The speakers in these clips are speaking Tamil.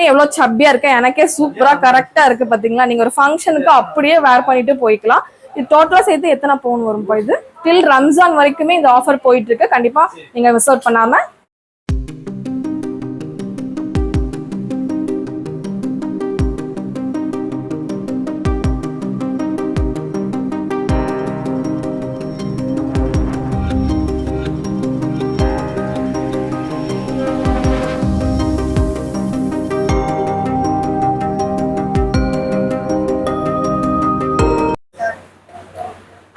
நானே எவ்வளவு சப்பியா இருக்கேன், எனக்கே சூப்பரா கரெக்டா இருக்கு பாத்தீங்களா. நீங்க ஒரு ஃபங்க்ஷனுக்கு அப்படியே வேர் பண்ணிட்டு போய்க்கலாம். இது டோட்டலா சேர்த்து எத்தனை பவுன் வரும் இது? டில் ரம்ஜான் வரைக்குமே இந்த ஆஃபர் போயிட்டு இருக்கு. கண்டிப்பா நீங்க மிஸ் அவுட் பண்ணாம.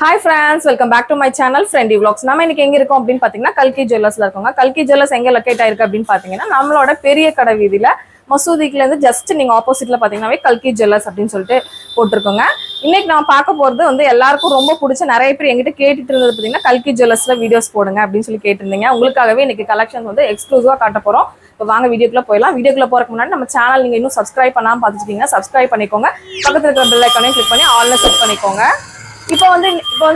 Hi friends, welcome back to my channel Friendly Vlogs. நம்ம இன்னைக்கு எங்க இருக்கோம் அப்படின்னு பாத்தீங்கன்னா கல்கி ஜுவல்லர்ஸ்ல இருக்கோங்க. கல்கி ஜுவல்லர்ஸ் எங்க லொகேட் ஆயிருக்கு அப்படின்னு பாத்தீங்கன்னா நம்மளோட பெரிய கடை வீதியில மசூதிக்குல இருந்து ஜஸ்ட் நீங்க ஆப்போசிட்ல பாத்தீங்கன்னாவே கல்கி ஜுவல்லர்ஸ் அப்படின்னு சொல்லிட்டு போட்டிருக்கோங்க. இன்னைக்கு நான் பார்க்க போறது வந்து எல்லாருக்கும் ரொம்ப பிடிச்ச, நிறைய பேர் எங்கிட்ட கேட்டுட்டு இருந்தது பாத்தீங்கன்னா கல்கி ஜுவல்லர்ஸ்ல வீடியோஸ் போடுங்க அப்படின்னு சொல்லி கேட்டிருந்தீங்க. உங்களுக்காகவே இன்னைக்கு கலெக்ஷன் வந்து எக்ஸ்க்ளூசிவா காட்ட போறோம். இப்போ வாங்க வீடியோக்குள்ள போயிடலாம். வீடியோக்குள்ள போறதுக்கு முன்னாடி நம்ம சேனல் நீங்க இன்னும் சப்ஸ்கிரைப் பண்ணாம பார்த்துட்டீங்கன்னா சப்ஸ்கிரைப் பண்ணிக்கோங்க. பக்கத்துல இருக்கிற பெல் ஐகானையும் கிளிக் பண்ணி ஆல்ல செட் பண்ணிக்கோங்க. இப்போ வந்து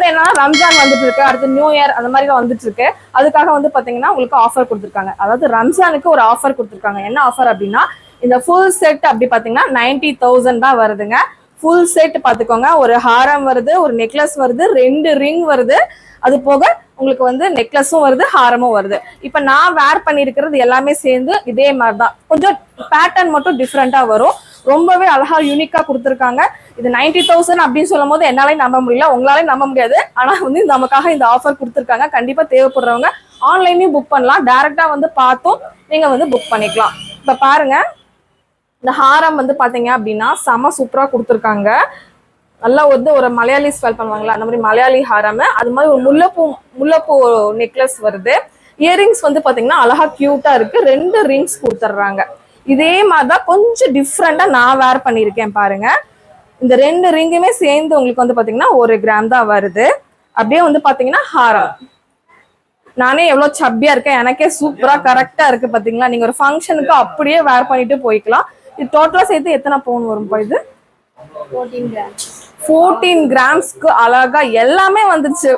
என்னன்னா ரம்ஜான் வந்துட்டு இருக்கு, அடுத்து நியூ இயர் அந்த மாதிரி வந்துட்டு இருக்கு. அதுக்காக வந்து பாத்தீங்கன்னா உங்களுக்கு ஆஃபர் கொடுத்துருக்காங்க. அதாவது ரம்ஜானுக்கு ஒரு ஆஃபர் கொடுத்துருக்காங்க. என்ன ஆஃபர் அப்படின்னா இந்த ஃபுல் செட் அப்படி பாத்தீங்கன்னா 90,000 தான் வருதுங்க. ஃபுல் செட் பாத்துக்கோங்க. ஒரு ஹாரம் வருது, ஒரு நெக்லஸ் வருது, 2 ரிங் வருது, அது போக உங்களுக்கு வந்து நெக்லஸும் வருது, ஹாரமும் வருது. இப்ப நான் வேர் பண்ணிருக்கிறது எல்லாமே சேர்ந்து இதே மாதிரிதான், கொஞ்சம் பேட்டர்ன் மட்டும் டிஃப்ரெண்டா வரும். ரொம்பவே அழகா யூனிக்கா கொடுத்துருக்காங்க. இது 90,000 அப்படின்னு சொல்லும் போது என்னாலையும் நம்ப முடியல, உங்களாலையும் நம்ப முடியாது. ஆனா வந்து நமக்காக இந்த ஆஃபர் கொடுத்துருக்காங்க. கண்டிப்பா தேவைப்படுறவங்க ஆன்லைன்லயும் புக் பண்ணலாம், டைரக்டா வந்து பார்த்தும் நீங்க வந்து புக் பண்ணிக்கலாம். இப்ப பாருங்க, இந்த ஹாரம் வந்து பாத்தீங்க அப்படின்னா செம சூப்பரா கொடுத்துருக்காங்க. நல்லா வந்து ஒரு மலையாளி ஸ்டைல் பண்ணுவாங்களா அந்த மாதிரி மலையாளி ஹாரம், அது மாதிரி ஒரு முல்லைப்பூ நெக்லஸ் வருது. இயரிங்ஸ் வந்து பாத்தீங்கன்னா அழகா கியூட்டா இருக்கு. 2 ரிங்ஸ் கொடுத்துட்றாங்க. இதே மாதிரிதான் கொஞ்சம் டிஃப்ரெண்டா நான் வேர் பண்ணிருக்கேன் பாருங்க. இந்த 2 ரிங்குமே சேர்ந்து உங்களுக்கு வந்து பாத்தீங்கன்னா 1 கிராம் தான் வருது. அப்படியே வந்து பாத்தீங்கன்னா ஹாரம். நானே எவ்வளவு சப்பியா இருக்கேன், எனக்கே சூப்பரா கரெக்டா இருக்கு பாத்தீங்களா. நீங்க ஒரு ஃபங்க்ஷனுக்கு அப்படியே வேர் பண்ணிட்டு போய்க்கலாம். இது டோட்டலா சேர்த்து எத்தனை பவுன் வரும் இது? 14 கிராம்ஸ்க்கு அழகா எல்லாமே வந்துருச்சு.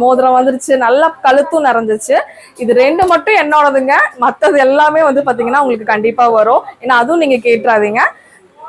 மோதிரம் வந்துருச்சு, நல்லா கழுத்தும் நிறைஞ்சிச்சு. இது 2 மட்டும் என்னோடதுங்க, மற்றது எல்லாமே வந்து பாத்தீங்கன்னா உங்களுக்கு கண்டிப்பா வரும். ஏன்னா அதுவும் நீங்க கேட்டுறாதீங்க.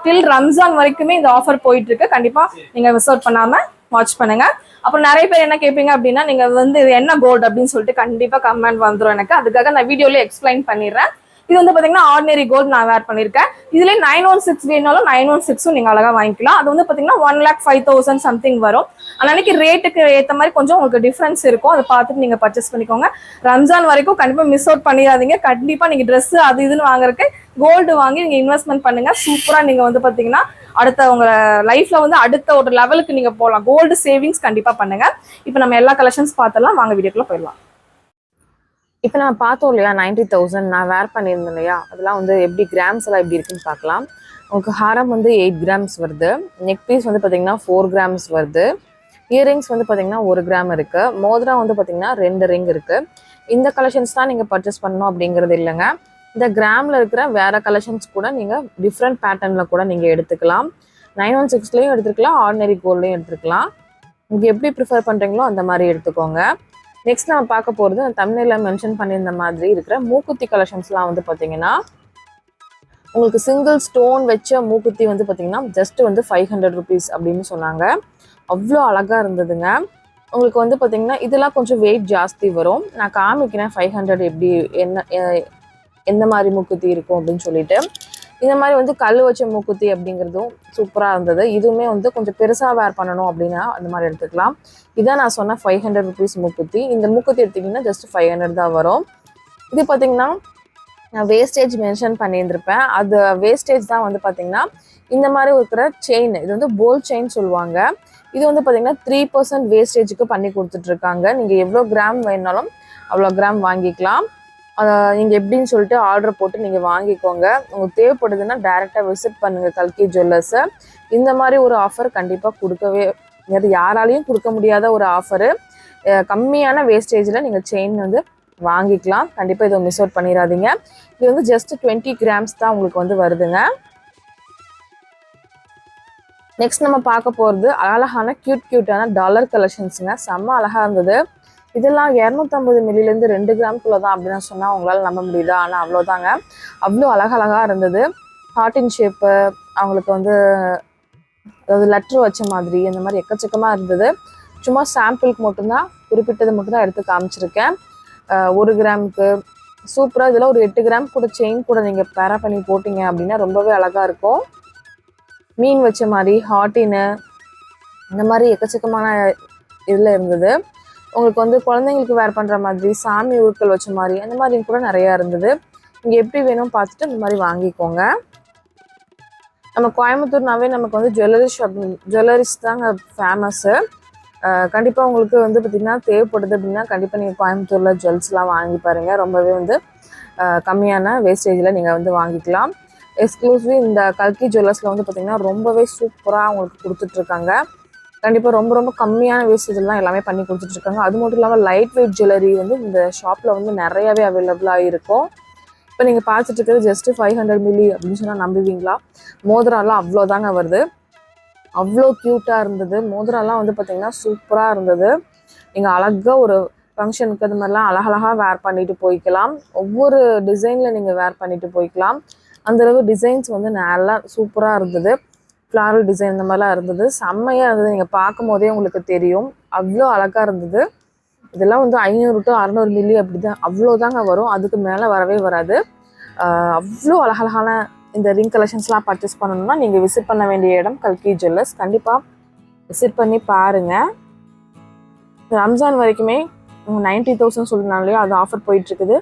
டில் ரம்ஜான் வரைக்குமே இந்த ஆஃபர் போயிட்டு இருக்கு. கண்டிப்பா நீங்க மிஸ் அவுட் பண்ணாம வாட்ச் பண்ணுங்க. அப்புறம் நிறைய பேர் என்ன கேட்பீங்க அப்படின்னா நீங்க வந்து இது என்ன கோல்டு அப்படின்னு சொல்லிட்டு கண்டிப்பா கமெண்ட் வந்துடும் எனக்கு. அதுக்காக நான் வீடியோல எக்ஸ்பிளைன் பண்ணிடுறேன். இது வந்து பாத்தீங்கன்னா ஆர்டினரி கோல்டு நான் வேர் பண்ணிருக்கேன். இதுல 916 வேணாலும் 916 நீங்க அழகா வாங்கிக்கலாம். அது வந்து பாத்தீங்கன்னா 1,05,000 சம்திங் வரும். அன்னைக்கு ரேட்டுக்கு ஏத்த மாதிரி கொஞ்சம் உங்களுக்கு டிஃபரன்ஸ் இருக்கும். அதை பார்த்துட்டு நீங்க பர்ச்சேஸ் பண்ணிக்கோங்க. ரம்ஜான் வரைக்கும் கண்டிப்பா மிஸ் அவுட் பண்ணிடாதீங்க. கண்டிப்பா நீங்க ட்ரெஸ் அது இதுன்னு வாங்குறதுக்கு கோல்டு வாங்கி நீங்க இன்வெஸ்ட்மெண்ட் பண்ணுங்க. சூப்பரா நீங்க வந்து பாத்தீங்கன்னா அடுத்த உங்க லைஃப்ல வந்து அடுத்த ஒரு லெவலுக்கு நீங்க போகலாம். கோல்டு சேவிங்ஸ் கண்டிப்பா பண்ணுங்க. இப்போ நம்ம எல்லா கலெக்ஷன்ஸ் பார்த்தலாம், வாங்க வீடியோக்குள்ள போயிடலாம். இப்போ நான் பார்த்தோம் இல்லையா 90,000 நான் வேர் பண்ணியிருந்தேன் இல்லையா, அதெல்லாம் வந்து எப்படி கிராம்ஸ் எல்லாம் எப்படி இருக்குன்னு பார்க்கலாம். உங்களுக்கு ஹாரம் வந்து 8 கிராம்ஸ் வருது, நெக் பீஸ் வந்து பார்த்தீங்கன்னா 4 கிராம்ஸ் வருது, இயரிங்ஸ் வந்து பார்த்தீங்கன்னா 1 கிராம் இருக்குது, மோதிரம் வந்து பார்த்தீங்கன்னா 2 ரிங் இருக்குது. இந்த கலெக்ஷன்ஸ் தான் நீங்கள் பர்ச்சேஸ் பண்ணணும் அப்படிங்கிறது இல்லைங்க. இந்த கிராமில் இருக்கிற வேறு கலெக்ஷன்ஸ் கூட நீங்கள் டிஃப்ரெண்ட் பேட்டர்னில் கூட நீங்கள் எடுத்துக்கலாம். 916லையும் எடுத்துக்கலாம், ஆர்டினரி கோல்ட்லையும் எடுத்துக்கலாம். உங்களுக்கு எப்படி ப்ரிஃபர் பண்ணுறீங்களோ அந்த மாதிரி எடுத்துக்கோங்க. நெக்ஸ்ட் நம்ம பார்க்க போகிறது தமிழில் மென்ஷன் பண்ணியிருந்த மாதிரி இருக்கிற மூக்குத்தி கலெக்ஷன்ஸ்லாம் வந்து பார்த்தீங்கன்னா உங்களுக்கு சிங்கிள் ஸ்டோன் வச்ச மூக்குத்தி வந்து பார்த்தீங்கன்னா ஜஸ்ட் வந்து 500 rupees அப்படின்னு சொன்னாங்க. அவ்வளோ அழகாக இருந்ததுங்க. உங்களுக்கு வந்து பார்த்தீங்கன்னா இதெல்லாம் கொஞ்சம் வெயிட் ஜாஸ்தி வரும். நான் காமிக்கிறேன் 500 எப்படி எந்த மாதிரி மூக்குத்தி இருக்கும் அப்படின்னு சொல்லிட்டு. இந்த மாதிரி வந்து கல் வச்ச மூக்குத்தி அப்படிங்கிறதும் சூப்பராக இருந்தது. இதுவுமே வந்து கொஞ்சம் பெருசாக வேர் பண்ணணும் அப்படின்னா அந்த மாதிரி எடுத்துக்கலாம். இதான் நான் சொன்ன 500 rupees மூக்குத்தி. இந்த மூக்குத்தி எடுத்திங்கன்னா ஜஸ்ட் 500 தான் வரும். இது பார்த்தீங்கன்னா நான் வேஸ்டேஜ் மென்ஷன் பண்ணியிருந்திருப்பேன். அது வேஸ்டேஜ் தான் வந்து பார்த்தீங்கன்னா இந்த மாதிரி இருக்கிற செயின், இது வந்து போல் செயின் சொல்லுவாங்க. இது வந்து பார்த்தீங்கன்னா 3% வேஸ்டேஜுக்கு பண்ணி கொடுத்துட்ருக்காங்க. நீங்கள் எவ்வளோ கிராம் வேணாலும் அவ்வளோ கிராம் வாங்கிக்கலாம். நீங்கள் எப்படின்னு சொல்லிட்டு ஆர்டர் போட்டு நீங்கள் வாங்கிக்கோங்க. உங்களுக்கு தேவைப்படுதுன்னா டைரெக்டாக விசிட் பண்ணுங்கள் கல்கி ஜுவல்லர்ஸை. இந்த மாதிரி ஒரு ஆஃபர் கண்டிப்பாக கொடுக்கவே யாராலையும் கொடுக்க முடியாத ஒரு ஆஃபரு. கம்மியான வேஸ்டேஜில் நீங்கள் செயின் வந்து வாங்கிக்கலாம். கண்டிப்பாக இதை மிஸ் அவுட் பண்ணிடாதீங்க. இது வந்து ஜஸ்ட் 20 கிராம்ஸ் தான் உங்களுக்கு வந்து வருதுங்க. நெக்ஸ்ட் நம்ம பார்க்க போகிறது அழகான கியூட்டான டாலர் கலெக்ஷன்ஸுங்க. செம்ம அழகாக இருந்தது. இதெல்லாம் 250 மில்லிலேருந்து 2 கிராம்குள்ளே தான் அப்படின்னு சொன்னால் உங்களால் நம்ப முடியுதா? ஆனால் அவ்வளோதாங்க, அவ்வளோ அழகாக இருந்தது. ஹார்ட் இன் ஷேப்பு, அவங்களுக்கு வந்து அதாவது லெட்ரு வச்ச மாதிரி அந்த மாதிரி எக்கச்சக்கமாக இருந்தது. சும்மா சாம்பிளுக்கு மட்டும்தான் குறிப்பிட்டது மட்டும்தான் எடுத்து காமிச்சிருக்கேன். 1 கிராமுக்கு சூப்பராக இதில் ஒரு 8 கிராம் கூட செயின் கூட நீங்கள் பேரா பண்ணி போட்டிங்க அப்படின்னா ரொம்பவே அழகாக இருக்கும். மீன் வச்ச மாதிரி ஹார்ட்டின்னு இந்த மாதிரி எக்கச்சக்கமான இதில் இருந்தது. உங்களுக்கு வந்து குழந்தைங்களுக்கு வேர் பண்ணுற மாதிரி சாமி உருக்கள் வச்ச மாதிரி அந்த மாதிரி கூட நிறையா இருந்தது. நீங்கள் எப்படி வேணும் பார்த்துட்டு இந்த மாதிரி வாங்கிக்கோங்க. நம்ம கோயம்புத்தூர்னாவே நமக்கு வந்து ஜுவல்லரிஸ் தாங்க ஃபேமஸ்ஸு. கண்டிப்பாக உங்களுக்கு வந்து பார்த்திங்கன்னா தேவைப்படுது அப்படின்னா கண்டிப்பாக நீங்கள் கோயம்புத்தூரில் ஜுவல்ஸ்லாம் வாங்கி பாருங்கள். ரொம்பவே வந்து கம்மியான வேஸ்டேஜில் நீங்கள் வந்து வாங்கிக்கலாம். எக்ஸ்க்ளூசிவ் இந்த கல்கி ஜுவல்லர்ஸில் வந்து பார்த்திங்கன்னா ரொம்பவே சூப்பராக உங்களுக்கு கொடுத்துட்ருக்காங்க. கண்டிப்பாக ரொம்ப ரொம்ப கம்மியான வேஸ்டேஜெல்லாம் எல்லாமே பண்ணி கொடுத்துட்ருக்காங்க. அது மட்டும் இல்லாமல் லைட் வெயிட் ஜுவல்லரி வந்து இந்த ஷாப்பில் வந்து நிறையாவே அவைலபிளாக இருக்கும். இப்போ நீங்கள் பார்த்துட்டு இருக்கிறது ஜஸ்ட்டு 500 மில்லி அப்படின்னு சொன்னால் நம்புவீங்களா? மோதிரம்லாம் அவ்வளோதாங்க வருது. அவ்வளோ க்யூட்டாக இருந்தது. மோதிரம்லாம் வந்து பார்த்திங்கன்னா சூப்பராக இருந்தது. நீங்கள் அழகாக ஒரு ஃபங்க்ஷனுக்கு அது மாதிரிலாம் அழகழகாக வேர் பண்ணிட்டு போய்க்கலாம். ஒவ்வொரு டிசைனில் நீங்கள் வேர் பண்ணிட்டு போய்க்கலாம். அந்தளவு டிசைன்ஸ் வந்து நல்லா சூப்பராக இருந்தது. ஃப்ளாரல் டிசைன் இந்த மாதிரிலாம் இருந்தது. செம்மையாக இருந்தது. நீங்கள் பார்க்கும் போதே உங்களுக்கு தெரியும் அவ்வளோ அழகாக இருந்தது. இதெல்லாம் வந்து 500 to 600 மில்லி அப்படி தான் அவ்வளோதாங்க வரும். அதுக்கு மேலே வரவே வராது. அவ்வளோ அழகழகான இந்த ரிங் கலெக்ஷன்ஸ்லாம் பர்ச்சேஸ் பண்ணணும்னா நீங்கள் விசிட் பண்ண வேண்டிய இடம் கல்கி ஜுவல்லர்ஸ். கண்டிப்பாக விசிட் பண்ணி பாருங்கள். ரம்ஜான் வரைக்குமே 90,000 சொல்லினாலே அது ஆஃபர் போயிட்டுருக்குது.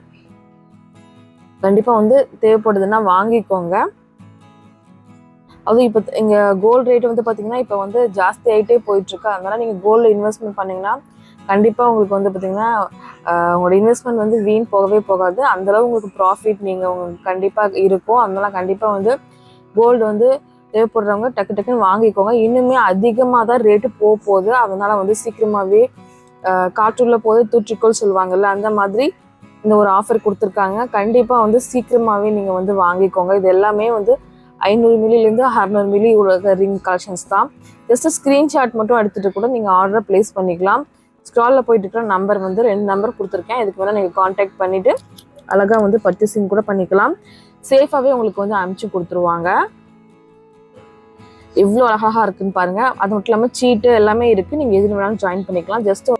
கண்டிப்பாக வந்து தேவைப்படுதுன்னா வாங்கிக்கோங்க. அதுவும் இப்போ இங்கே கோல்டு ரேட் வந்து பார்த்திங்கன்னா இப்போ வந்து ஜாஸ்தி ஆகிட்டே போயிட்டுருக்கு. அதனால் நீங்கள் கோல்டில் இன்வெஸ்ட்மெண்ட் பண்ணிங்கன்னா கண்டிப்பாக உங்களுக்கு வந்து பார்த்திங்கன்னா உங்களோட இன்வெஸ்ட்மெண்ட் வந்து வீண் போகவே போகாது. அந்தளவு உங்களுக்கு ப்ராஃபிட் உங்களுக்கு கண்டிப்பாக இருக்கும். அதனால் கண்டிப்பாக வந்து கோல்டு வந்து தேவைப்படுறவங்க டக்கு டக்குன்னு வாங்கிக்கோங்க. இன்னுமே அதிகமாக தான் ரேட்டு போகுது. அதனால் வந்து சீக்கிரமாகவே காற்றுள்ள போது தூற்றிக்கோள் சொல்லுவாங்கள்ல, அந்த மாதிரி இந்த ஒரு ஆஃபர் கொடுத்துருக்காங்க. கண்டிப்பாக வந்து சீக்கிரமாகவே நீங்கள் வந்து வாங்கிக்கோங்க. இது எல்லாமே வந்து 500 மில்லிலேருந்து 600 மில்லி உள்ள ரிங் கலெக்ஷன்ஸ் தான். ஜஸ்ட்டு ஸ்க்ரீன்ஷாட் மட்டும் எடுத்துகிட்டு கூட நீங்கள் ஆர்டரை ப்ளேஸ் பண்ணிக்கலாம். ஸ்க்ராலில் போயிட்டு இருக்கிற நம்பர் வந்து 2 நம்பர் கொடுத்துருக்கேன். இதுக்கு மேலே நீங்கள் காண்டாக்ட் பண்ணிவிட்டு அழகாக வந்து பர்ச்சேசிங் கூட பண்ணிக்கலாம். சேஃபாகவே உங்களுக்கு வந்து அனுப்பிச்சி கொடுத்துருவாங்க. எவ்வளோ அழகாக இருக்குதுன்னு பாருங்கள். அது மட்டும் இல்லாமல் சீட்டு எல்லாமே இருக்குது. நீங்கள் எது வேணாலும் ஜாயின் பண்ணிக்கலாம். ஜஸ்ட்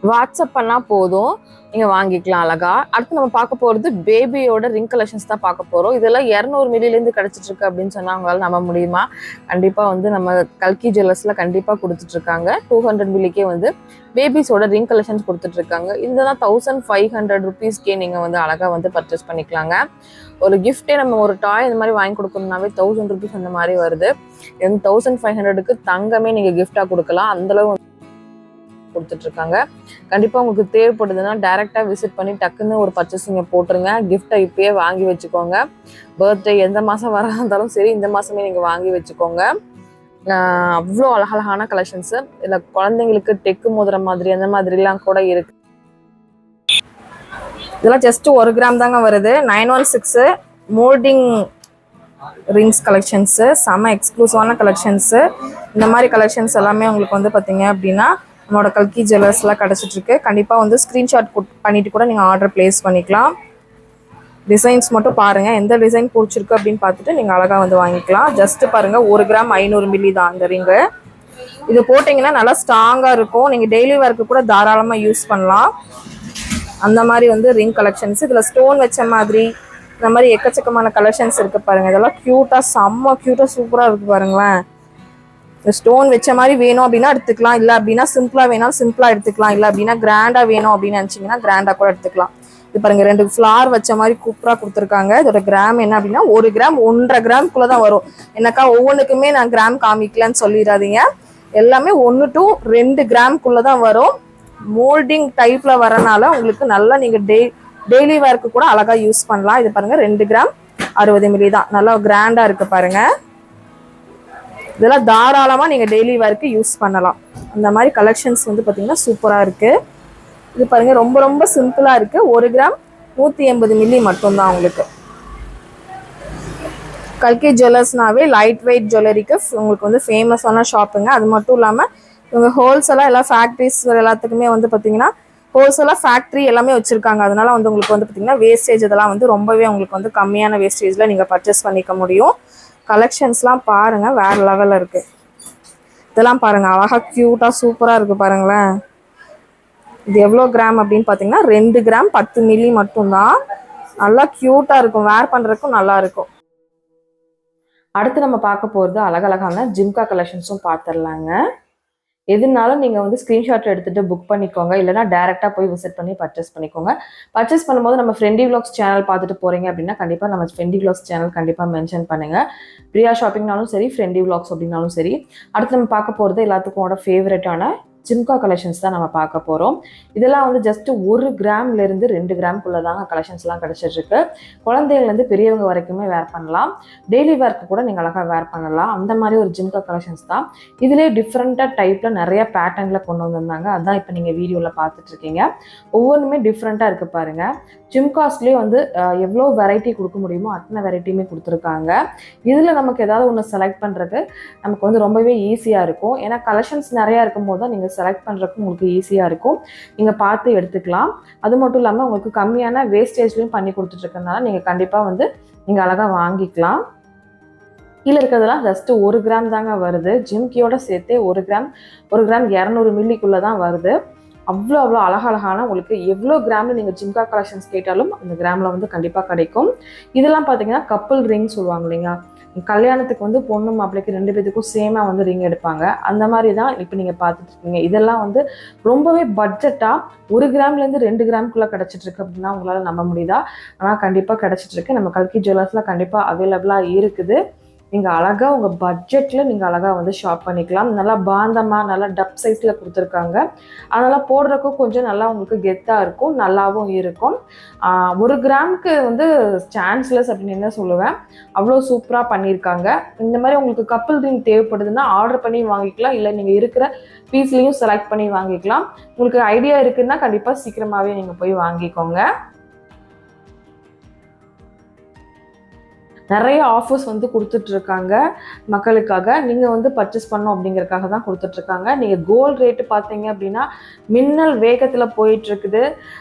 வாட்ஸ்அப் பண்ணால் போதும், நீங்கள் வாங்கிக்கலாம் அழகா. அடுத்து நம்ம பார்க்க போகிறது பேபியோட ரிங் கலெக்ஷன்ஸ் தான் பார்க்க போகிறோம். இதெல்லாம் 200 மில்லிலேருந்து கிடச்சிட்ருக்கு அப்படின்னு சொன்னால் அவங்களால நம்ப முடியுமா? கண்டிப்பாக வந்து நம்ம கல்கி ஜுவல்லர்ஸில் கண்டிப்பாக கொடுத்துட்ருக்காங்க. 200 மில்லிக்கே வந்து பேபிஸோட ரிங் கலெக்ஷன்ஸ் கொடுத்துட்ருக்காங்க. இதெல்லாம் 1500 ருபீஸ்க்கே நீங்கள் வந்து அழகாக வந்து பர்ச்சேஸ் பண்ணிக்கலாங்க. ஒரு கிஃப்டே நம்ம ஒரு டாய் இந்த மாதிரி வாங்கி கொடுக்கணுன்னாவே 1000 ருபீஸ் அந்த மாதிரி வருது. 1500க்கு தங்கமே நீங்கள் கிஃப்டாக கொடுக்கலாம். அந்தளவு கொடுத்துட்ருக்காங்க. கண்டிப்பாக உங்களுக்கு தேவைப்படுதுன்னா டைரெக்டாக விசிட் பண்ணி டக்குன்னு ஒரு பர்ச்சேசிங்கை போட்டுருங்க. கிஃப்டை இப்போயே வாங்கி வச்சுக்கோங்க. பர்த்டே எந்த மாதம் வர இருந்தாலும் சரி, இந்த மாதமே நீங்கள் வாங்கி வச்சுக்கோங்க. அவ்வளோ அழகழகான கலெக்ஷன்ஸு. இதில் குழந்தைங்களுக்கு டெக்கு மோதிர மாதிரி அந்த மாதிரிலாம் கூட இருக்குது. இதெல்லாம் ஜஸ்ட்டு 1 கிராம் தாங்க வருது. 916 மோல்டிங் ரிங்ஸ் கலெக்ஷன்ஸு, செம்ம எக்ஸ்க்ளூசிவான கலெக்ஷன்ஸு. இந்த மாதிரி கலெக்ஷன்ஸ் எல்லாமே உங்களுக்கு வந்து பார்த்தீங்க அப்படின்னா நம்மளோட கல்கி ஜுவல்லர்ஸ்லாம் கிடச்சிட்ருக்கு. கண்டிப்பாக வந்து ஸ்க்ரீன்ஷாட் பண்ணிவிட்டு கூட நீங்கள் ஆர்டர் ப்ளேஸ் பண்ணிக்கலாம். டிசைன்ஸ் மட்டும் பாருங்கள், எந்த டிசைன் பிடிச்சிருக்கு அப்படின்னு பார்த்துட்டு நீங்கள் அழகாக வந்து வாங்கிக்கலாம். ஜஸ்ட்டு பாருங்கள், 1 கிராம் 500 மில்லி தான் இந்த ரிங்கு. இது போட்டிங்கன்னா நல்லா ஸ்ட்ராங்காக இருக்கும். நீங்கள் டெய்லி ஒர்க்கு கூட தாராளமாக யூஸ் பண்ணலாம். அந்த மாதிரி வந்து ரிங் கலெக்ஷன்ஸ். இதில் ஸ்டோன் வச்ச மாதிரி இந்த மாதிரி எக்கச்சக்கமான கலெக்ஷன்ஸ் இருக்குது பாருங்கள். இதெல்லாம் க்யூட்டாக செம்ம க்யூட்டாக சூப்பராக இருக்குது பாருங்களேன். இந்த ஸ்டோன் வச்ச மாதிரி வேணும் அப்படின்னா எடுத்துக்கலாம். இல்லை அப்படின்னா சிம்பிளாக வேணாலும் சிம்பிளாக எடுத்துக்கலாம். இல்லை அப்படின்னா கிராண்டாக வேணும் அப்படின்னு நினச்சிங்கன்னா கிராண்டாக கூட எடுத்துக்கலாம். இது பாருங்கள், 2 ஃப்ளார் வச்ச மாதிரி சூப்பராக கொடுத்துருக்காங்க. இதோட கிராம் என்ன அப்படின்னா 1 கிராம் 1.5 கிராம்குள்ளே தான் வரும். என்னக்கா ஒவ்வொன்றுக்குமே நான் கிராம் காமிக்கலன்னு சொல்லிடாதீங்க. எல்லாமே 1 to 2 கிராம்குள்ளே தான் வரும். மோல்டிங் டைப்பில் வரனால உங்களுக்கு நல்லா நீங்கள் டெய்லி வேர்க்கு கூட அழகாக யூஸ் பண்ணலாம். இது பாருங்கள், 2 கிராம் 60 மில்லி தான். நல்லா கிராண்டாக இருக்குது பாருங்கள். இதெல்லாம் தாராளமாக நீங்கள் டெய்லி வேர்க்கு யூஸ் பண்ணலாம். அந்த மாதிரி கலெக்ஷன்ஸ் வந்து பார்த்திங்கன்னா சூப்பராக இருக்குது. இது பாருங்கள், ரொம்ப ரொம்ப சிம்பிளாக இருக்குது. 1 கிராம் 180 மில்லி மட்டும்தான் உங்களுக்கு. கல்கி ஜுவல்லர்ஸ்னாவே லைட் வெயிட் ஜுவல்லரிக்கு உங்களுக்கு வந்து ஃபேமஸான ஷாப்புங்க. அது மட்டும் இல்லாமல் இவங்க ஹோல்சேலாக எல்லா ஃபேக்ட்ரிஸ் எல்லாத்துக்குமே வந்து பார்த்திங்கன்னா ஹோல்சேலாக ஃபேக்ட்ரி எல்லாமே வச்சுருக்காங்க. அதனால வந்து உங்களுக்கு வந்து பார்த்திங்கன்னா வேஸ்டேஜ் இதெல்லாம் வந்து ரொம்பவே உங்களுக்கு வந்து கம்மியான வேஸ்டேஜில் நீங்கள் பர்ச்சேஸ் பண்ணிக்க முடியும். கலெக்ஷன்ஸ்லாம் பாருங்கள், வேறு லெவலில் இருக்குது. இதெல்லாம் பாருங்கள், அழகாக க்யூட்டாக சூப்பராக இருக்குது பாருங்களேன். இது எவ்வளோ கிராம் அப்படின்னு பார்த்தீங்கன்னா 2 கிராம் 10 மில்லி மட்டும்தான். நல்லா க்யூட்டாக இருக்கும், வேர் பண்ணுறதுக்கும் நல்லாயிருக்கும். அடுத்து நம்ம பார்க்க போகிறது அழகழகான ஜிம்கா கலெக்ஷன்ஸும் பார்த்துடலாங்க. எதுனாலும் நீங்கள் வந்து ஸ்க்ரீன்ஷாட் எடுத்துகிட்டு புக் பண்ணிக்கோங்க, இல்லைனா டேரெக்டாக போய் விசிட் பண்ணி பர்ச்சேஸ் பண்ணிக்கோங்க. பர்ச்சேஸ் பண்ணும்போது நம்ம ஃப்ரெண்டி விலாக்ஸ் சேனல் பார்த்துட்டு போகிறீங்க அப்படின்னா கண்டிப்பாக நம்ம ஃப்ரெண்டி விலாக்ஸ் சேனல் கண்டிப்பாக மென்ஷன் பண்ணுங்கள். பிரியா ஷாப்பிங்னாலும் சரி, ஃப்ரெண்டி விலாக்ஸ் அப்படின்னாலும் சரி. அடுத்து நம்ம பார்க்க போகிறது எல்லாத்துக்கும் ஃபேவரட்டான ஜிம்கா கலெக்ஷன்ஸ் தான் நம்ம பார்க்க போகிறோம். இதெல்லாம் வந்து ஜஸ்ட்டு 1 கிராம்லேருந்து 2 கிராம்குள்ளே தாங்க கலெக்ஷன்ஸ்லாம் கிடச்சிட்ருக்கு. குழந்தைங்கலேருந்து பெரியவங்க வரைக்குமே வேர் பண்ணலாம். டெய்லி வேர்க்கு கூட நீங்கள் அழகாக வேர் பண்ணலாம். அந்த மாதிரி ஒரு ஜிம்கா கலெக்ஷன்ஸ் தான். இதிலே டிஃப்ரெண்ட்டாக டைப்பில் நிறைய பேட்டர்னில் கொண்டு வந்திருந்தாங்க. அதுதான் இப்போ நீங்கள் வீடியோவில் பார்த்துட்ருக்கீங்க. ஒவ்வொன்றுமே டிஃப்ரெண்ட்டாக இருக்குது பாருங்கள். ஜிம்காஸ்லேயே வந்து எவ்வளோ வெரைட்டி கொடுக்க முடியுமோ அத்தனை வெரைட்டியுமே கொடுத்துருக்காங்க. இதில் நமக்கு ஏதாவது ஒன்று செலக்ட் பண்ணுறது நமக்கு வந்து ரொம்பவே ஈஸியாக இருக்கும். ஏன்னா கலெக்ஷன்ஸ் நிறையா இருக்கும் போது தான் நீங்கள் செலக்ட் பண்ணுறதுக்கு உங்களுக்கு ஈஸியாக இருக்கும். நீங்கள் பார்த்து எடுத்துக்கலாம். அது மட்டும் இல்லாமல் உங்களுக்கு கம்மியான வேஸ்டேஜ்லையும் பண்ணி கொடுத்துட்ருக்கனால நீங்கள் கண்டிப்பாக வந்து நீங்கள் அழகாக வாங்கிக்கலாம். கீழே இருக்கிறதெல்லாம் ஜஸ்ட்டு 1 கிராம் தாங்க வருது. ஜிம்கியோட சேர்த்து 1 கிராம் 200 மில்லிக்குள்ளே தான் வருது. அவ்வளோ அழகழகான உங்களுக்கு எவ்வளோ கிராமில் நீங்கள் ஜிம்கா கலெக்ஷன்ஸ் கேட்டாலும் அந்த கிராமில் வந்து கண்டிப்பாக கிடைக்கும். இதெல்லாம் பார்த்தீங்கன்னா கப்புள் ரிங் சொல்லுவாங்க இல்லைங்க, கல்யாணத்துக்கு வந்து பொண்ணு மாப்பிள்ளைக்கு 2 பேத்துக்கும் சேமாக வந்து ரிங் எடுப்பாங்க. அந்த மாதிரி தான் இப்போ நீங்கள் பார்த்துட்டு இருக்கீங்க. இதெல்லாம் வந்து ரொம்பவே பட்ஜெட்டாக 1 கிராம்லேருந்து 2 கிராம்குள்ளே கிடச்சிட்ருக்கு அப்படின்னா உங்களால் நம்ப முடியுதா? ஆனால் கண்டிப்பாக கிடச்சிட்ருக்கு. நம்ம கல்கி ஜுவல்லர்ஸில் கண்டிப்பாக அவைலபிளாக இருக்குது. நீங்கள் அழகாக உங்கள் பட்ஜெட்டில் நீங்கள் அழகாக வந்து ஷாப் பண்ணிக்கலாம். நல்லா பாந்தமாக நல்லா டப் சைஸில் கொடுத்துருக்காங்க. அதனால் போடுறதுக்கும் கொஞ்சம் நல்லா உங்களுக்கு கெத்தாக இருக்கும், நல்லாவும் இருக்கும். 1 கிராமுக்கு வந்து சான்ஸ்லெஸ் அப்படின்னு என்ன சொல்லுவேன், அவ்வளோ சூப்பராக பண்ணியிருக்காங்க. இந்த மாதிரி உங்களுக்கு கப்புள் ரிங் தேவைப்படுதுன்னா ஆர்டர் பண்ணி வாங்கிக்கலாம், இல்லை நீங்கள் இருக்கிற பீஸ்லேயும் செலக்ட் பண்ணி வாங்கிக்கலாம். உங்களுக்கு ஐடியா இருக்குதுன்னா கண்டிப்பாக சீக்கிரமாகவே நீங்கள் போய் வாங்கிக்கோங்க. நிறைய ஆஃபர்ஸ் வந்து கொடுத்துட்ருக்காங்க மக்களுக்காக. நீங்கள் வந்து பர்ச்சேஸ் பண்ணோம் அப்படிங்கிறதுக்காக தான் கொடுத்துட்ருக்காங்க. நீங்கள் கோல்டு ரேட்டு பார்த்தீங்க அப்படின்னா மின்னல் வேகத்தில் போயிட்டுருக்குது.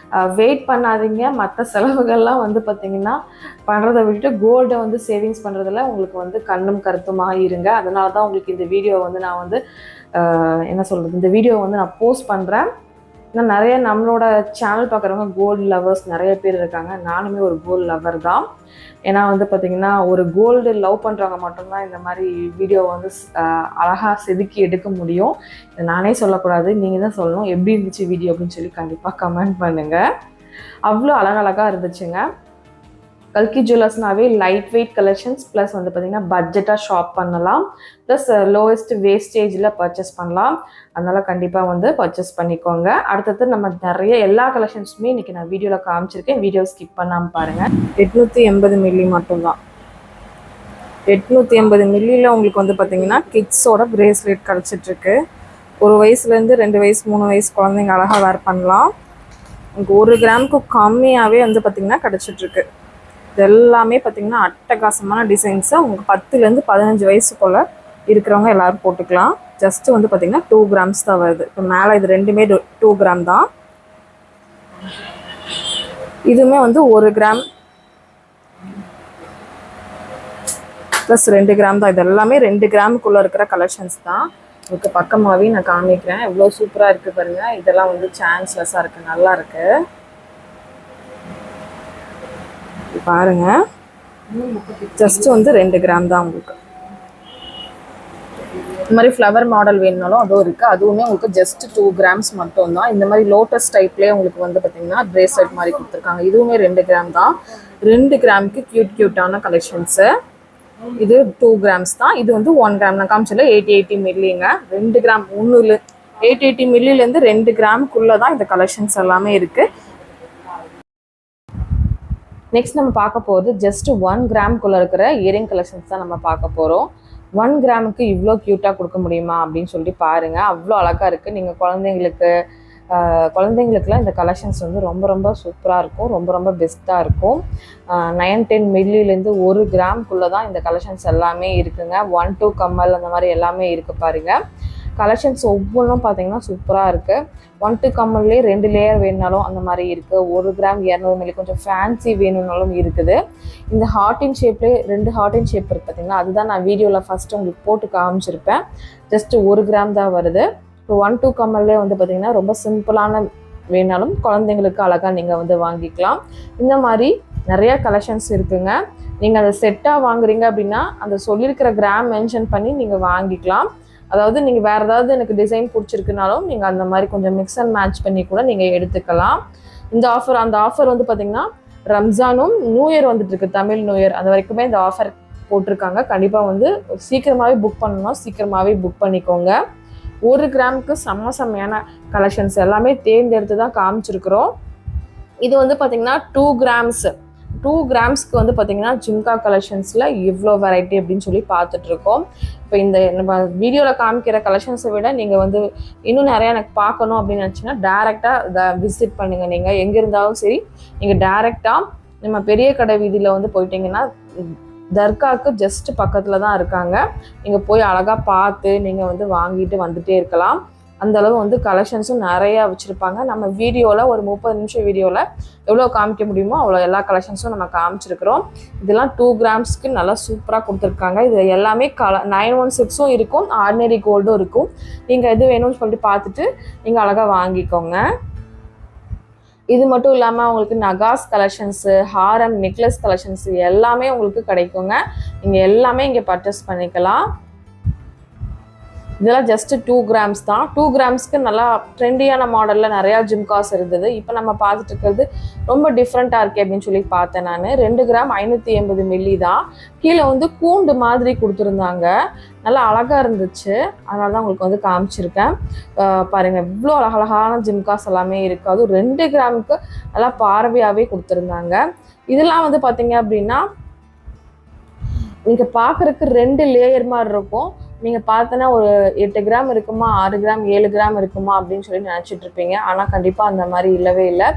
வெயிட் பண்ணாதீங்க. மற்ற செலவுகள்லாம் வந்து பார்த்திங்கன்னா பண்ணுறதை விட்டுட்டு கோல்டை வந்து சேவிங்ஸ் பண்ணுறதுல உங்களுக்கு வந்து கண்ணும் கருத்துமாக இருங்க. அதனால தான் உங்களுக்கு இந்த வீடியோ வந்து நான் வந்து என்ன சொல்கிறது, இந்த வீடியோ வந்து நான் போஸ்ட் பண்ணுறேன். இன்னும் நிறைய நம்மளோட சேனல் பார்க்குறவங்க கோல்டு லவர்ஸ் நிறைய பேர் இருக்காங்க. நானுமே ஒரு கோல்டு லவர் தான். ஏன்னா வந்து பார்த்திங்கன்னா ஒரு கோல்டு லவ் பண்ணுறவங்க மட்டும்தான் இந்த மாதிரி வீடியோ வந்து அழகாக செதுக்கி எடுக்க முடியும். நானே சொல்லக்கூடாது, நீங்கள் தான் சொல்லணும் எப்படி இருந்துச்சு வீடியோ அப்படின்னு சொல்லி கண்டிப்பாக கமெண்ட் பண்ணுங்கள். அவ்வளோ அழகழகாக இருந்துச்சுங்க. கல்கி ஜுவல்லர்ஸ்னாவே லைட் வெயிட் கலெக்ஷன்ஸ் ப்ளஸ் வந்து பார்த்திங்கன்னா பட்ஜெட்டாக ஷாப் பண்ணலாம், ப்ளஸ் லோவஸ்ட் வேஸ்டேஜில் பர்ச்சேஸ் பண்ணலாம். அதனால் கண்டிப்பாக வந்து பர்ச்சேஸ் பண்ணிக்கோங்க. அடுத்தது நம்ம நிறைய எல்லா கலெக்ஷன்ஸுமே இன்றைக்கி நான் வீடியோவில் காமிச்சிருக்கேன். வீடியோ ஸ்கிப் பண்ணாமல் பாருங்கள். 880 மில்லி மட்டும்தான். 880 மில்லியில் உங்களுக்கு வந்து பார்த்திங்கன்னா கிட்ஸோட பிரேஸ்லெட் கிடச்சிட்ருக்கு. 1 வயசுலேருந்து 2 வயசு 3 வயசு குழந்தைங்க அழகாக வேர் பண்ணலாம். உங்களுக்கு 1 கிராமுக்கு கம்மியாகவே வந்து பார்த்திங்கன்னா கிடச்சிட்ருக்கு. இது எல்லாமே பார்த்திங்கன்னா அட்டகாசமான டிசைன்ஸு. உங்களுக்கு 10லேருந்து 15 வயசுக்குள்ளே இருக்கிறவங்க எல்லோரும் போட்டுக்கலாம். ஜஸ்ட்டு வந்து பார்த்திங்கன்னா 2 கிராம்ஸ் தான் வருது. இப்போ மேலே இது ரெண்டுமே 2 கிராம் தான். இதுவுமே வந்து 1 கிராம் ப்ளஸ் 2 கிராம் தான். இது எல்லாமே 2 கிராமுக்குள்ளே இருக்கிற கலெக்ஷன்ஸ் தான். உங்களுக்கு பக்கமாகவே நான் காமிக்கிறேன். எவ்வளோ சூப்பராக இருக்குது பாருங்கள். இதெல்லாம் வந்து சான்ஸ்லெஸ்ஸாக இருக்குது, நல்லா இருக்குது பாருங்க. ஜஸ்ட் வந்து 2 கிராம் தான். உங்களுக்கு இந்த மாதிரி ஃப்ளவர் மாடல் வேணுனாலும் அதுவும் இருக்குது. அதுவுமே உங்களுக்கு ஜஸ்ட் 2 கிராம்ஸ் மட்டும் தான். இந்த மாதிரி லோட்டஸ் டைப்லேயே உங்களுக்கு வந்து பார்த்திங்கன்னா பிரேஸ்லெட் மாதிரி கொடுத்துருக்காங்க. இதுவுமே 2 கிராம் தான். 2 கிராமுக்கு க்யூட்டான கலெக்ஷன்ஸு. இது 2 கிராம்ஸ் தான். இது வந்து 1 கிராம் நான் காமிச்சல 880 மில்லிங்க. 2 கிராம் 880 மில்லிலேருந்து 2 கிராமுக்குள்ளே தான் இந்த கலெக்ஷன்ஸ் எல்லாமே இருக்குது. நெக்ஸ்ட் நம்ம பார்க்க போகிறது ஜஸ்ட் 1 கிராமுக்குள்ளே இருக்கிற இயரிங் கலெக்ஷன்ஸ் தான் நம்ம பார்க்க போகிறோம். 1 கிராமுக்கு இவ்வளோ க்யூட்டாக கொடுக்க முடியுமா அப்படின்னு சொல்லி பாருங்கள். அவ்வளோ அழகாக இருக்குது. நீங்கள் குழந்தைங்களுக்குலாம் இந்த கலெக்ஷன்ஸ் வந்து ரொம்ப சூப்பராக இருக்கும், ரொம்ப பெஸ்ட்டாக இருக்கும். 9-10 மில்லிலேருந்து 1 கிராமுக்குள்ளே தான் இந்த கலெக்ஷன்ஸ் எல்லாமே இருக்குங்க. 1-2 கம்மல் அந்த மாதிரி எல்லாமே இருக்குது பாருங்கள். கலெக்ஷன்ஸ் ஒவ்வொன்றும் பார்த்தீங்கன்னா சூப்பராக இருக்குது. 1-2 கம்மல்லே 2 லேயர் வேணுனாலும் அந்த மாதிரி இருக்குது. 1 கிராம் 200 மில்லி கொஞ்சம் ஃபேன்சி வேணும்னாலும் இருக்குது. இந்த ஹார்டின் ஷேப்லேயே 2 ஹார்டின் ஷேப் இருக்குது பார்த்தீங்களா, அதுதான் நான் வீடியோவில் ஃபஸ்ட்டு உங்களுக்கு போட்டு காமிச்சிருப்பேன். ஜஸ்ட்டு 1 கிராம் தான் வருது. இப்போ 1-2 கம்மல்லே வந்து பார்த்திங்கன்னா ரொம்ப சிம்பிளான வேணாலும் குழந்தைங்களுக்கு அழகாக நீங்கள் வந்து வாங்கிக்கலாம். இந்த மாதிரி நிறையா கலெக்ஷன்ஸ் இருக்குங்க. நீங்கள் அந்த செட்டாக வாங்குறீங்க அப்படின்னா அந்த சொல்லியிருக்கிற கிராம் மென்ஷன் பண்ணி நீங்கள் வாங்கிக்கலாம். அதாவது நீங்கள் வேறு ஏதாவது எனக்கு டிசைன் பிடிச்சிருக்குனாலும் நீங்கள் அந்த மாதிரி கொஞ்சம் மிக்ஸ் அண்ட் மேட்ச் பண்ணி கூட நீங்கள் எடுத்துக்கலாம். இந்த ஆஃபர் அந்த ஆஃபர் வந்து பார்த்திங்கன்னா ரம்ஜானும் நியூ இயர் வந்துட்டு இருக்கு, தமிழ் நியூ இயர், அது வரைக்குமே இந்த ஆஃபர் போட்டிருக்காங்க. கண்டிப்பாக வந்து சீக்கிரமாகவே புக் பண்ணணும்னா சீக்கிரமாகவே புக் பண்ணிக்கோங்க. 1 கிராமுக்கு செம்மையான கலெக்ஷன்ஸ் எல்லாமே தேர்ந்தெடுத்து தான் காமிச்சிருக்கிறோம். இது வந்து பார்த்திங்கன்னா 2 கிராம்ஸ்க்கு வந்து பார்த்திங்கன்னா ஜிம்கா கலெக்ஷன்ஸில் இவ்வளோ வெரைட்டி அப்படின்னு சொல்லி பார்த்துட்ருக்கோம். இப்போ இந்த நம்ம வீடியோவில் காமிக்கிற கலெக்ஷன்ஸை விட நீங்கள் வந்து இன்னும் நிறையா எனக்கு பார்க்கணும் அப்படின்னு நினச்சிங்கன்னா டேரெக்டாக இதை விசிட் பண்ணுங்கள். நீங்கள் எங்கே இருந்தாலும் சரி நீங்கள் டேரெக்டாக நம்ம பெரிய கடை வீதியில் வந்து போயிட்டீங்கன்னா தர்காவுக்கு ஜஸ்ட் பக்கத்தில் தான் இருக்காங்க. நீங்கள் போய் அழகாக பார்த்து நீங்கள் வந்து வாங்கிட்டு வந்துகிட்டே இருக்கலாம். அந்தளவு வந்து கலெக்ஷன்ஸும் நிறையா வச்சுருப்பாங்க. நம்ம வீடியோவில் ஒரு 30 நிமிஷம் வீடியோவில் எவ்வளோ காமிக்க முடியுமோ அவ்வளோ எல்லா கலெக்ஷன்ஸும் நம்ம காமிச்சிருக்கிறோம். இதெல்லாம் 2 கிராம்ஸ்க்கு நல்லா சூப்பராக கொடுத்துருக்காங்க. இது எல்லாமே 916ம் இருக்கும், ஆர்டினரி கோல்டும் இருக்கும். நீங்கள் எது வேணும்னு சொல்லிட்டு பார்த்துட்டு நீங்கள் அழகாக வாங்கிக்கோங்க. இது மட்டும் இல்லாமல் உங்களுக்கு நகாஸ் கலெக்ஷன்ஸு, ஹாரம், நெக்லஸ் கலெக்ஷன்ஸு எல்லாமே உங்களுக்கு கிடைக்குங்க. நீங்கள் எல்லாமே இங்கே பர்ச்சேஸ் பண்ணிக்கலாம். இதெல்லாம் ஜஸ்ட்டு 2 கிராம்ஸ் தான். 2 கிராம்ஸ்க்கு நல்லா ட்ரெண்டியான மாடலில் நிறையா ஜிம்காஸ் இருந்தது. இப்போ நம்ம பார்த்துட்டு இருக்கிறது ரொம்ப டிஃப்ரெண்ட்டாக இருக்கே அப்படின்னு சொல்லி பார்த்தேன் நான். 2 கிராம் 580 மில்லி தான். கீழே வந்து கூண்டு மாதிரி கொடுத்துருந்தாங்க, நல்லா அழகாக இருந்துச்சு. அதனால தான் உங்களுக்கு வந்து காமிச்சிருக்கேன். பாருங்கள் இவ்வளோ அழகழகான ஜிம்காஸ் எல்லாமே இருக்குது. அதுவும் 2 கிராமுக்கு நல்லா பார்வையாகவே கொடுத்துருந்தாங்க. இதெல்லாம் வந்து பார்த்தீங்க அப்படின்னா நீங்கள் பார்க்குறதுக்கு 2 லேயர் மாதிரி இருக்கும். நீங்கள் பார்த்தோன்னா ஒரு 8 கிராம் இருக்குமா, 6 கிராம் 7 கிராம் இருக்குமா அப்படின்னு சொல்லி நினச்சிட்டு இருப்பீங்க. ஆனால் கண்டிப்பாக அந்த மாதிரி இல்லவே இல்லை.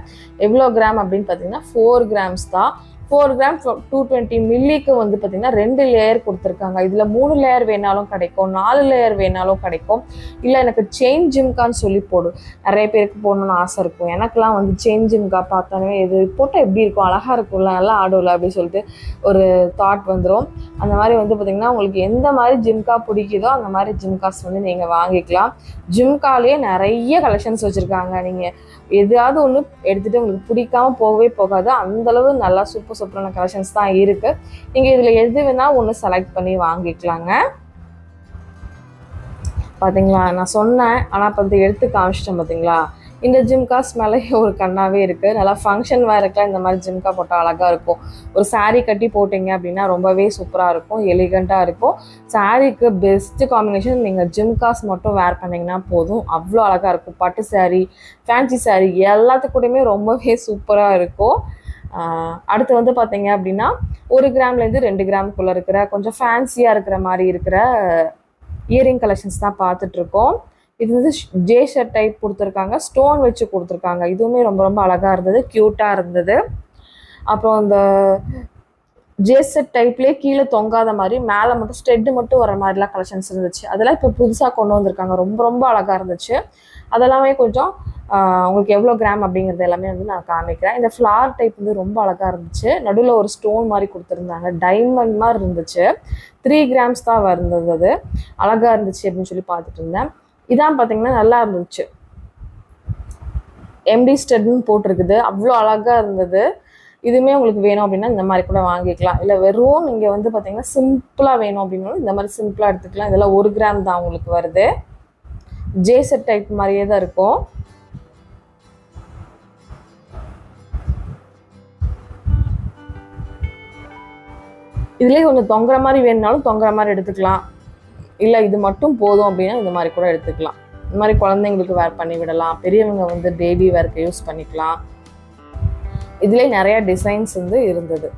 எவ்வளோ கிராம் அப்படின்னு பார்த்தீங்கன்னா 4 கிராம்ஸ் தான். 4 கிராம் 220 மில்லிக்கு வந்து பார்த்திங்கன்னா 2 லேயர் கொடுத்துருக்காங்க. இதில் 3 லேயர் வேணாலும் கிடைக்கும், 4 லேயர் வேணாலும் கிடைக்கும். இல்லை எனக்கு செயின் ஜிம்கான்னு சொல்லி போடும், நிறைய பேருக்கு போடணும்னு ஆசை இருக்கும். எனக்குலாம் வந்து செயின் ஜிம்கா பார்த்தாலே இது போட்டால் எப்படி இருக்கும், அழகாக இருக்கும்ல, நல்லா ஆடும்ல அப்படின்னு சொல்லிட்டு ஒரு தாட் வந்துடும். அந்த மாதிரி வந்து பார்த்திங்கன்னா உங்களுக்கு எந்த மாதிரி ஜிம்கா பிடிக்குதோ அந்த மாதிரி ஜிம்காஸ் வந்து நீங்கள் வாங்கிக்கலாம். ஜிம்காலேயே நிறைய கலெக்ஷன்ஸ் வச்சுருக்காங்க. நீங்கள் எதாவது ஒன்று எடுத்துகிட்டு உங்களுக்கு பிடிக்காமல் போகவே போகாது. அந்தளவு நல்லா சூப்பரான கலெக்ஷன்ஸ் தான் இருக்குது. நீங்கள் இதில் எது வேணால் ஒன்று செலக்ட் பண்ணி வாங்கிக்கலாங்க. பார்த்தீங்களா நான் சொன்னேன், ஆனால் இப்போ வந்து எடுத்து காமிச்சிட்டேன் பார்த்தீங்களா. இந்த ஜிம்காஸ் மேலே ஒரு கண்ணாகவே இருக்குது. நல்லா ஃபங்க்ஷன் வேறுக்கெலாம் இந்த மாதிரி ஜிம்கா போட்டால் அழகாக இருக்கும். ஒரு சாரீ கட்டி போட்டிங்க அப்படின்னா ரொம்பவே சூப்பராக இருக்கும், எலிகண்ட்டாக இருக்கும். சாரீக்கு பெஸ்ட்டு காம்பினேஷன் நீங்கள் ஜிம்காஸ் மட்டும் வேர் பண்ணிங்கன்னா போதும், அவ்வளோ அழகாக இருக்கும். பட்டு சாரீ, ஃபேன்சி சாரீ எல்லாத்துக்கூடயுமே ரொம்பவே சூப்பராக இருக்கும். அடுத்து வந்து பார்த்தீங்க அப்படின்னா 1 கிராம்லேருந்து 2 கிராமுக்குள்ளே இருக்கிற கொஞ்சம் ஃபேன்சியாக இருக்கிற மாதிரி இருக்கிற இயரிங் கலெக்ஷன்ஸ் தான் பார்த்துட்ருக்கோம். இது வந்து ஜே ஷர்ட் டைப் கொடுத்துருக்காங்க, ஸ்டோன் வச்சு கொடுத்துருக்காங்க. இதுவுமே ரொம்ப ரொம்ப அழகாக இருந்தது, க்யூட்டாக இருந்தது. அப்புறம் இந்த ஜே செட் டைப்லேயே கீழே தொங்காத மாதிரி மேலே மட்டும் ஸ்டெட்டு மட்டும் வர மாதிரிலாம் கலெக்ஷன்ஸ் இருந்துச்சு. அதெல்லாம் இப்போ புதுசாக கொண்டு வந்திருக்காங்க, ரொம்ப ரொம்ப அழகாக இருந்துச்சு. அதெல்லாமே கொஞ்சம் உங்களுக்கு எவ்வளோ கிராம் அப்படிங்கிறது எல்லாமே வந்து நான் காமிக்கிறேன். இந்த ஃப்ளார் டைப் வந்து ரொம்ப அழகாக இருந்துச்சு. நடுவில் ஒரு ஸ்டோன் மாதிரி கொடுத்துருந்தாங்க, டைமண்ட் மாதிரி இருந்துச்சு. 3 கிராம்ஸ் தான் இருந்தது. அது அழகாக இருந்துச்சு அப்படின்னு சொல்லி பார்த்துட்டு இருந்தேன். இதான் பார்த்தீங்கன்னா நல்லா இருந்துச்சு, எம்டி ஸ்டெட்னு போட்டிருக்குது, அவ்வளோ அழகாக இருந்தது. இதுவுமே உங்களுக்கு வேணும் அப்படின்னா இந்த மாதிரி கூட வாங்கிக்கலாம். இல்லை வெறும் நீங்கள் வந்து பார்த்தீங்கன்னா சிம்பிளாக வேணும் அப்படின்னாலும் இந்த மாதிரி சிம்பிளாக எடுத்துக்கலாம். இதெல்லாம் 1 கிராம் தான் உங்களுக்கு வருது. ஜே செட் டைப் மாதிரியே தான் இருக்கும். இதுலேயே கொஞ்சம் தொங்குற மாதிரி வேணுனாலும் தொங்குற மாதிரி எடுத்துக்கலாம். இல்லை இது மட்டும் போதும் அப்படின்னா இந்த மாதிரி கூட எடுத்துக்கலாம். இந்த மாதிரி குழந்தைங்களுக்கு வேர் பண்ணி விடலாம், பெரியவங்க வந்து டெய்லி வேர்க்கு யூஸ் பண்ணிக்கலாம். இதுலேயே நிறையா டிசைன்ஸ் வந்து இருந்தது.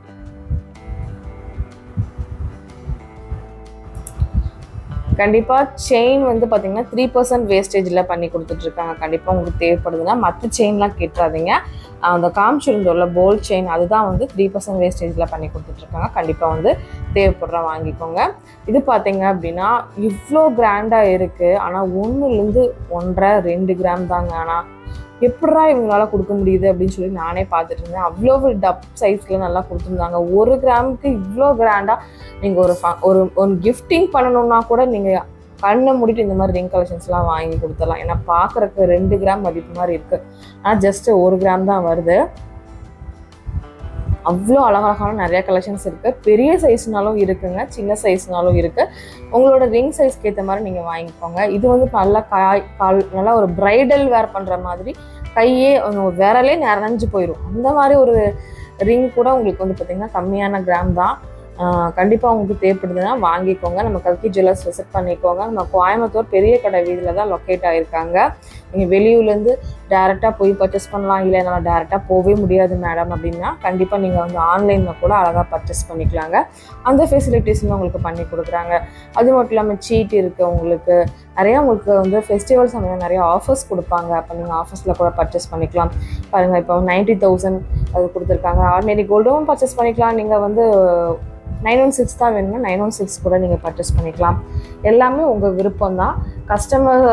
கண்டிப்பாக செயின் வந்து பார்த்திங்கன்னா 3% வேஸ்டேஜில் பண்ணி கொடுத்துட்ருக்காங்க. கண்டிப்பாக உங்களுக்கு தேவைப்படுதுன்னா மற்ற செயின்லாம் கேட்டுறாதீங்க. அந்த காமிச்சிருந்தோம்ல போல் செயின், அதுதான் வந்து 3% வேஸ்டேஜில் பண்ணி கொடுத்துட்ருக்காங்க. கண்டிப்பாக வந்து தேவைப்படுற வாங்கிக்கோங்க. இது பார்த்தீங்க அப்படின்னா இவ்வளோ கிராண்டாக இருக்குது. ஆனால் 1லேருந்து 1.5 2 கிராம் தாங்க. ஆனால் எப்படா இவங்களால கொடுக்க முடியுது அப்படின்னு சொல்லி நானே பார்த்துட்டு இருந்தேன். அவ்வளோ டப் சைஸில் நல்லா கொடுத்துருந்தாங்க. 1 கிராமுக்கு இவ்வளோ கிராண்டாக நீங்கள் ஒரு கிஃப்டிங் பண்ணணுன்னா கூட நீங்கள் கண்ணை மூடிட்டு இந்த மாதிரி ரிங் கலெக்ஷன்ஸ்லாம் வாங்கி கொடுத்துடலாம். ஏன்னா பார்க்குறக்கு 2 கிராம் மதிப்பு மாதிரி இருக்குது. ஆனால் ஜஸ்ட்டு 1 கிராம் தான் வருது. அவ்வளோ அழகழகான நிறைய கலெக்ஷன்ஸ் இருக்குது. பெரிய சைஸ்னாலும் இருக்குங்க, சின்ன சைஸ்னாலும் இருக்குது. உங்களோட ரிங் சைஸ்க்கு ஏற்ற மாதிரி நீங்கள் வாங்கிக்கோங்க. இது வந்து நல்லா நல்லா ஒரு ப்ரைடல் வேர் பண்ணுற மாதிரி கையே விரலே நிறைஞ்சு போயிடும். அந்த மாதிரி ஒரு ரிங் கூட உங்களுக்கு வந்து பார்த்திங்கன்னா கம்மியான கிராம் தான். கண்டிப்பாக உங்களுக்கு தேவைப்படுதுன்னா வாங்கிக்கோங்க. நம்ம கல்கி ஜுவல்லர்ஸ் விசிட் பண்ணிக்கோங்க. நம்ம கோயம்புத்தூர் பெரிய கடை வீதியில் தான் லொக்கேட் ஆகிருக்காங்க. நீங்கள் வெளியூர்லேருந்து டேரெக்டாக போய் பர்ச்சேஸ் பண்ணலாம். இல்லை என்னால் டேரெக்டாக போகவே முடியாது மேடம் அப்படின்னா கண்டிப்பாக நீங்கள் வந்து ஆன்லைனில் கூட அழகாக பர்ச்சேஸ் பண்ணிக்கலாங்க. அந்த ஃபெசிலிட்டிஸுமே உங்களுக்கு பண்ணி கொடுக்குறாங்க. அது மட்டும் இல்லாமல் சீட் இருக்குது உங்களுக்கு. நிறையா உங்களுக்கு வந்து ஃபெஸ்டிவல் சமயம் நிறையா ஆஃபர்ஸ் கொடுப்பாங்க. அப்போ நீங்கள் ஆஃபர்ஸில் கூட பர்ச்சேஸ் பண்ணிக்கலாம். பாருங்கள், இப்போ 90,000 அது கொடுத்துருக்காங்க. ஆர்டினரி கோல்டும் பர்ச்சேஸ் பண்ணிக்கலாம். நீங்கள் வந்து 916 தான் வேணும்னா 916 கூட நீங்கள் பர்ச்சேஸ் பண்ணிக்கலாம். எல்லாமே உங்கள் விருப்பம் தான். கஸ்டமர்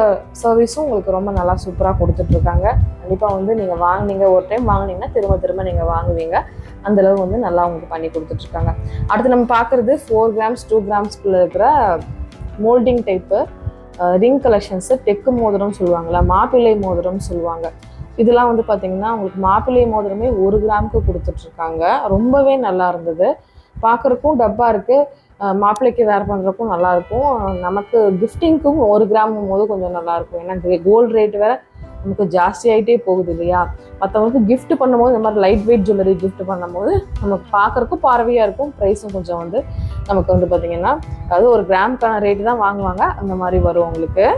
சர்வீஸும் உங்களுக்கு ரொம்ப நல்லா சூப்பராக கொடுத்துட்ருக்காங்க. கண்டிப்பாக வந்து நீங்கள் வாங்கினீங்க, ஒரு டைம் வாங்கினீங்கன்னா திரும்ப திரும்ப நீங்கள் வாங்குவீங்க. அந்தளவு வந்து நல்லா உங்களுக்கு பண்ணி கொடுத்துட்ருக்காங்க. அடுத்து நம்ம பார்க்குறது 4 கிராம்ஸ் 2 கிராம்ஸ்குள்ளே இருக்கிற மோல்டிங் டைப்பு ரிங் கலெக்ஷன்ஸு. தெக்கு மோதிரம்னு சொல்லுவாங்கள்ல, மாப்பிள்ளை மோதிரம்னு சொல்லுவாங்க. இதெல்லாம் வந்து பார்த்திங்கன்னா உங்களுக்கு மாப்பிள்ளை மோதிரமே 1 கிராமுக்கு கொடுத்துட்ருக்காங்க. ரொம்பவே நல்லா இருந்தது. பார்க்குறக்கும் டப்பா இருக்குது, மாப்பிள்ளைக்கு வேர் பண்ணுறக்கும் நல்லாயிருக்கும். நமக்கு கிஃப்டிங்க்கும் 1 கிராம் போது கொஞ்சம் நல்லாயிருக்கும். ஏன்னா கோல்டு ரேட் வேறு நமக்கு ஜாஸ்தி ஆகிட்டே போகுது இல்லையா. மற்றவங்களுக்கு கிஃப்ட் பண்ணும்போது இந்த மாதிரி லைட் வெயிட் ஜுவல்லரி கிஃப்ட் பண்ணும்போது நமக்கு பார்க்குறக்கும் பார்வையாக இருக்கும். ப்ரைஸும் கொஞ்சம் வந்து நமக்கு வந்து பார்த்திங்கன்னா அதாவது 1 கிராமுக்கான ரேட்டு தான் வாங்குவாங்க. அந்த மாதிரி வரும் உங்களுக்கு.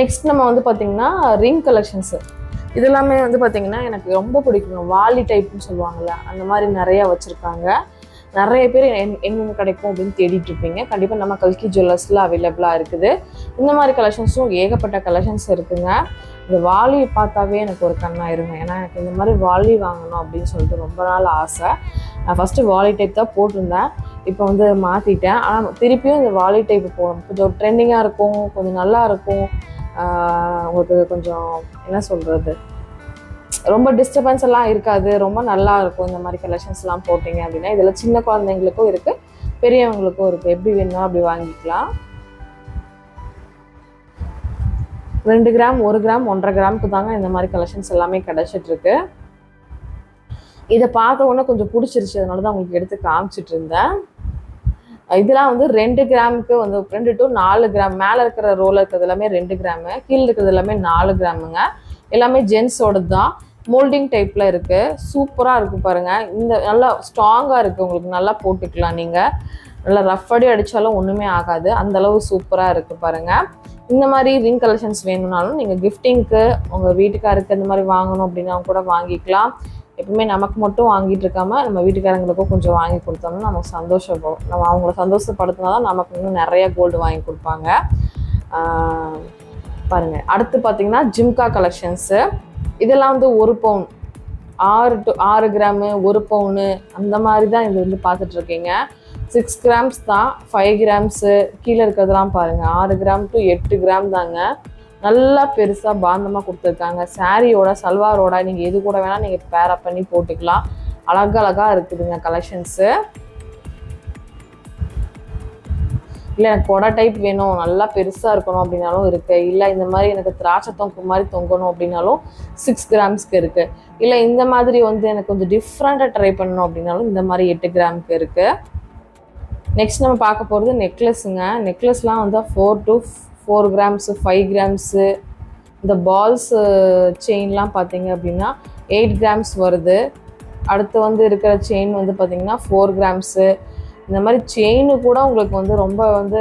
நெக்ஸ்ட் நம்ம வந்து பார்த்திங்கன்னா ரிங் கலெக்ஷன்ஸு. இதெல்லாமே வந்து பார்த்திங்கன்னா எனக்கு ரொம்ப பிடிக்கும். வாலி டைப்னு சொல்லுவாங்கள்ல, அந்த மாதிரி நிறையா வச்சுருக்காங்க. நிறைய பேர் எங்கெங்கே கிடைக்கும் அப்படின்னு தேடிட்டு இருப்பீங்க. கண்டிப்பாக நம்ம கல்கி ஜுவல்லர்ஸில் அவைலபிளாக இருக்குது. இந்த மாதிரி கலெக்ஷன்ஸும் ஏகப்பட்ட கலெக்ஷன்ஸ் இருக்குங்க. இந்த வாலி பார்த்தாவே எனக்கு ஒரு கண்ணாயிருங்க. ஏன்னா எனக்கு இந்த மாதிரி வாலி வாங்கணும் அப்படின்னு சொல்லிட்டு ரொம்ப நாள் ஆசை. நான் ஃபஸ்ட்டு வாலி டைப் தான் போட்டிருந்தேன். இப்போ வந்து மாற்றிட்டேன். ஆனால் திருப்பியும் இந்த வாலி டைப் போகணும். கொஞ்சம் ட்ரெண்டிங்காக இருக்கும், கொஞ்சம் நல்லா இருக்கும். உங்களுக்கு கொஞ்சம் என்ன சொல்கிறது, ரொம்ப டிஸ்டர்பன்ஸ் எல்லாம் இருக்காது, ரொம்ப நல்லா இருக்கும். இந்த மாதிரி கலெக்ஷன்ஸ்லாம் போட்டிங்க அப்படின்னா இதில் சின்ன குழந்தைங்களுக்கும் இருக்குது, பெரியவங்களுக்கும் இருக்குது. எப்படி வேணுமோ அப்படி வாங்கிக்கலாம். 2 கிராம் 1 கிராம் 1.5 கிராமுக்கு தாங்க இந்த மாதிரி கலெக்ஷன்ஸ் எல்லாமே கிடச்சிட்ருக்கு. இதை பார்த்த உடனே கொஞ்சம் பிடிச்சிருச்சு, அதனால தான் உங்களுக்கு எடுத்து காமிச்சிட்டு இருந்தேன். இதெல்லாம் வந்து 2 கிராமுக்கு வந்து 2 to 4 கிராம். மேலே இருக்கிற ரோலில் இருக்கிறது எல்லாமே 2 கிராமு, கீழே இருக்கிறது எல்லாமே 4 கிராமுங்க. எல்லாமே ஜென்ஸோடு தான். மோல்டிங் டைப்பில் இருக்குது. சூப்பராக இருக்குது பாருங்கள். இந்த நல்லா ஸ்ட்ராங்காக இருக்குது, உங்களுக்கு நல்லா போட்டுக்கலாம். நீங்கள் நல்லா ரஃப் அடி அடித்தாலும் ஒன்றுமே ஆகாது, அந்தளவு சூப்பராக இருக்குது பாருங்கள். இந்த மாதிரி ரிங் கலெக்ஷன்ஸ் வேணும்னாலும் நீங்கள் கிஃப்டிங்க்கு உங்கள் வீட்டுக்காருக்கு இந்த மாதிரி வாங்கணும் அப்படின்னா கூட வாங்கிக்கலாம். எப்பவுமே நமக்கு மட்டும் வாங்கிட்டு இருக்காமல் நம்ம வீட்டுக்காரங்களுக்கும் கொஞ்சம் வாங்கி கொடுத்தோம்னா நமக்கு சந்தோஷம் போகும். நம்ம அவங்கள சந்தோஷப்படுத்தினா தான் நமக்கு இன்னும் நிறைய கோல்டு வாங்கி கொடுப்பாங்க. பாருங்கள், அடுத்து பார்த்திங்கன்னா ஜிம்கா கலெக்ஷன்ஸு. இதெல்லாம் வந்து 1 பவுன் 6 கிராமு 1 பவுனு அந்த மாதிரி தான் இது வந்து பார்த்துட்ருக்கீங்க. 6 கிராம்ஸ் தான். 5 கிராம்ஸு கீழே இருக்கிறதுலாம் பாருங்கள் 6 கிராம் to 8 கிராம் தாங்க. நல்லா பெருசாக பாந்தமாக கொடுத்துருக்காங்க. சாரியோட சல்வாரோட நீங்கள் எது கூட வேணால் நீங்கள் பேரப் பண்ணி போட்டுக்கலாம். அழகழகாக இருக்குதுங்க கலெக்ஷன்ஸு. இல்லை எனக்கு கொடை டைப் வேணும், நல்லா பெருசாக இருக்கணும் அப்படின்னாலும் இருக்குது. இல்லை இந்த மாதிரி எனக்கு திராட்சை தொங்கு மாதிரி தொங்கணும் அப்படின்னாலும் 6 கிராம்ஸ்க்கு இருக்குது. இல்லை இந்த மாதிரி வந்து எனக்கு கொஞ்சம் டிஃப்ரெண்ட்டாக ட்ரை பண்ணணும் அப்படின்னாலும் இந்த மாதிரி 8 கிராமுக்கு இருக்குது. நெக்ஸ்ட் நம்ம பார்க்க போகிறது நெக்லஸுங்க. நெக்லஸ்லாம் வந்து 4 to 4 கிராம்ஸு 5 கிராம்ஸு. இந்த பால்ஸு செயின்லாம் பார்த்தீங்க அப்படின்னா 8 கிராம்ஸ் வருது. அடுத்து வந்து இருக்கிற செயின் வந்து பார்த்திங்கன்னா 4 கிராம்ஸு. இந்த மாதிரி செயின் கூட உங்களுக்கு வந்து ரொம்ப வந்து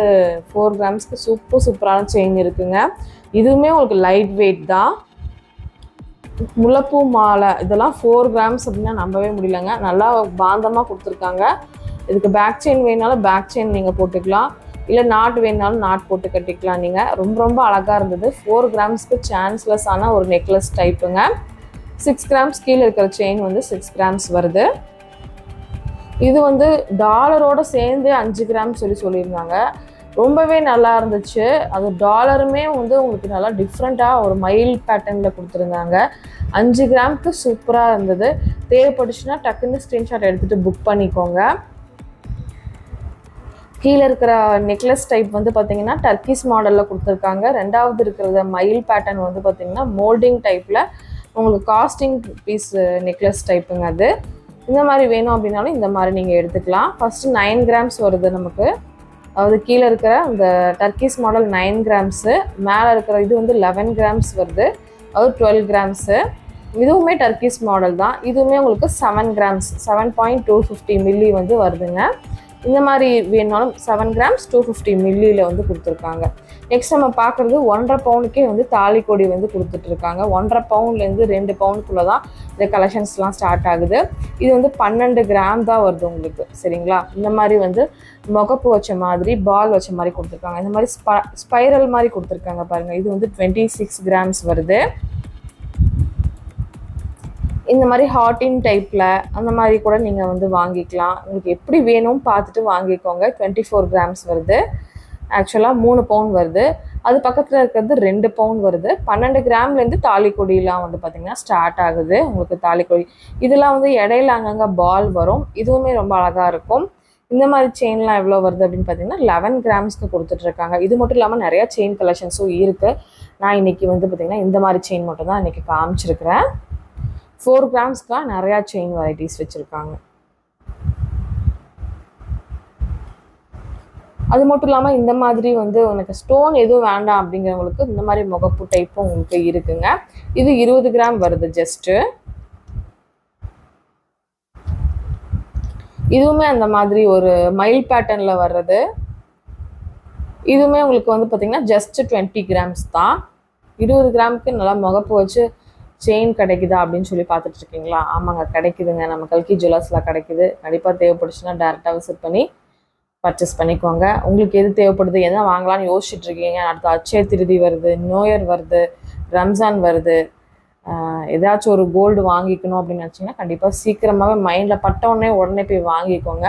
4 கிராம்ஸ்க்கு சூப்பரான செயின் இருக்குங்க. இதுவுமே உங்களுக்கு லைட் வெயிட் தான். முல்லைப்பூ மாலை இதெல்லாம் 4 கிராம்ஸ் அப்படின்னா நம்பவே முடியலங்க. நல்லா பாந்தமாக கொடுத்துருக்காங்க. இதுக்கு பேக் செயின் வேணாலும் பேக் செயின் நீங்கள் போட்டுக்கலாம். இல்லை நாட் வேணுனாலும் நாட் போட்டு கட்டிக்கலாம் நீங்கள். ரொம்ப ரொம்ப அழகாக இருந்தது. 4 கிராம்ஸ்க்கு சான்ஸ்லெஸ் ஆன ஒரு நெக்லஸ் டைப்புங்க. 6 கிராம்ஸ் கீழே இருக்கிற செயின் வந்து 6 கிராம்ஸ் வருது. இது வந்து டாலரோட சேர்ந்து 5 கிராம் சொல்லியிருந்தாங்க. ரொம்பவே நல்லா இருந்துச்சு. அது டாலருமே வந்து உங்களுக்கு நல்லா டிஃப்ரெண்ட்டாக ஒரு மயில் பேட்டர்னில் கொடுத்துருந்தாங்க. 5 கிராமுக்கு சூப்பராக இருந்தது. தேவைப்பட்டுச்சுன்னா டக்குன்னு ஸ்க்ரீன்ஷாட் எடுத்துகிட்டு புக் பண்ணிக்கோங்க. கீழே இருக்கிற நெக்லஸ் டைப் வந்து பார்த்திங்கன்னா டர்க்கிஸ் மாடலில் கொடுத்துருக்காங்க. ரெண்டாவது இருக்கிறத மயில் பேட்டர்ன் வந்து பார்த்திங்கன்னா மோல்டிங் டைப்பில் உங்களுக்கு காஸ்டிங் பீஸ் நெக்லஸ் டைப்புங்க. அது இந்த மாதிரி வேணும் அப்படின்னாலும் இந்த மாதிரி நீங்கள் எடுத்துக்கலாம். ஃபஸ்ட்டு 9 கிராம்ஸ் வருது நமக்கு. அதாவது கீழே இருக்கிற இந்த டர்க்கிஸ் மாடல் 9 கிராம்ஸு, மேலே இருக்கிற இது வந்து 11 கிராம்ஸ் வருது. அதாவது 12 கிராம்ஸு. இதுவுமே டர்க்கிஸ் மாடல் தான். இதுவுமே உங்களுக்கு 7 கிராம்ஸ் 7.250 மில்லி வந்து வருதுங்க. இந்த மாதிரி வேணாலும் 7 கிராம்ஸ் 250 மில்லியில் வந்து கொடுத்துருக்காங்க. நெக்ஸ்ட் நம்ம பார்க்குறது 1.5 பவுனுக்கே வந்து தாலிக்கொடி வந்து கொடுத்துட்ருக்காங்க. 1.5 பவுன்லேருந்து 2 பவுனுக்குள்ளே தான் இந்த கலெக்ஷன்ஸ்லாம் ஸ்டார்ட் ஆகுது. இது வந்து 12 கிராம் தான் வருது உங்களுக்கு. சரிங்களா? இந்த மாதிரி வந்து முகப்பு வச்ச மாதிரி பால் வச்ச மாதிரி கொடுத்துருக்காங்க. இந்த மாதிரி ஸ்பைரல் மாதிரி கொடுத்துருக்காங்க பாருங்கள். இது வந்து 26 கிராம்ஸ் வருது. இந்த மாதிரி ஹாட்டின் டைப்பில் அந்த மாதிரி கூட நீங்கள் வந்து வாங்கிக்கலாம். உங்களுக்கு எப்படி வேணும் பார்த்துட்டு வாங்கிக்கோங்க. 24 கிராம்ஸ் வருது. ஆக்சுவலாக 3 பவுன் வருது. அது பக்கத்தில் இருக்கிறது 2 பவுன் வருது. 12 கிராம்லேருந்து தாலிக்கொடியெலாம் வந்து பார்த்திங்கன்னா ஸ்டார்ட் ஆகுது உங்களுக்கு தாலிக்கொடி. இதெல்லாம் வந்து இடையில அங்கங்கே பால் வரும். இதுவுமே ரொம்ப அழகாக இருக்கும். இந்த மாதிரி செயின்லாம் எவ்வளோ வருது அப்படின்னு பார்த்தீங்கன்னா 11 கிராம்ஸ்க்கு கொடுத்துட்ருக்காங்க. இது மட்டும் இல்லாமல் நிறையா செயின் கலெக்ஷன்ஸும் இருக்குது. நான் இன்றைக்கி வந்து பார்த்திங்கன்னா இந்த மாதிரி செயின் மட்டும் தான் இன்றைக்கி காமிச்சிருக்கிறேன். 4 கிராம்ஸ்க்காக நிறையா செயின் வெரைட்டிஸ் வச்சுருக்காங்க. அது மட்டும் இல்லாமல் இந்த மாதிரி வந்து உனக்கு ஸ்டோன் எதுவும் வேண்டாம் அப்படிங்கிறவங்களுக்கு இந்த மாதிரி முகப்பு டைப்பும் உங்களுக்கு இருக்குங்க. இது 20 கிராம் வருது ஜஸ்ட்டு. இதுவுமே அந்த மாதிரி ஒரு மயில் பேட்டர்னில் வர்றது. இதுவுமே உங்களுக்கு வந்து பார்த்திங்கன்னா ஜஸ்ட்டு 20 கிராம்ஸ் தான். 20 கிராமுக்கு நல்லா முகப்பு வச்சு செயின் கிடைக்குதா அப்படின்னு சொல்லி பார்த்துட்டு இருக்கீங்களா? ஆமாங்க, கிடைக்குதுங்க. நம்ம கல்கி ஜுவல்லர்ஸில் கிடைக்குது. கண்டிப்பாக தேவைப்படுச்சுன்னா டேரெக்டாக விசிட் பண்ணி பர்ச்சேஸ் பண்ணிக்கோங்க. உங்களுக்கு எது தேவைப்படுது, எதை வாங்கலாம்னு யோசிச்சுட்டு இருக்கீங்க? அடுத்து அட்சய திருதி வருது, நியூ இயர் வருது, ரம்ஜான் வருது, ஏதாச்சும் ஒரு கோல்டு வாங்கிக்கணும் அப்படின்னு நினச்சிங்கன்னா கண்டிப்பாக சீக்கிரமாகவே மைண்டில் பட்டவுடனே உடனே போய் வாங்கிக்கோங்க.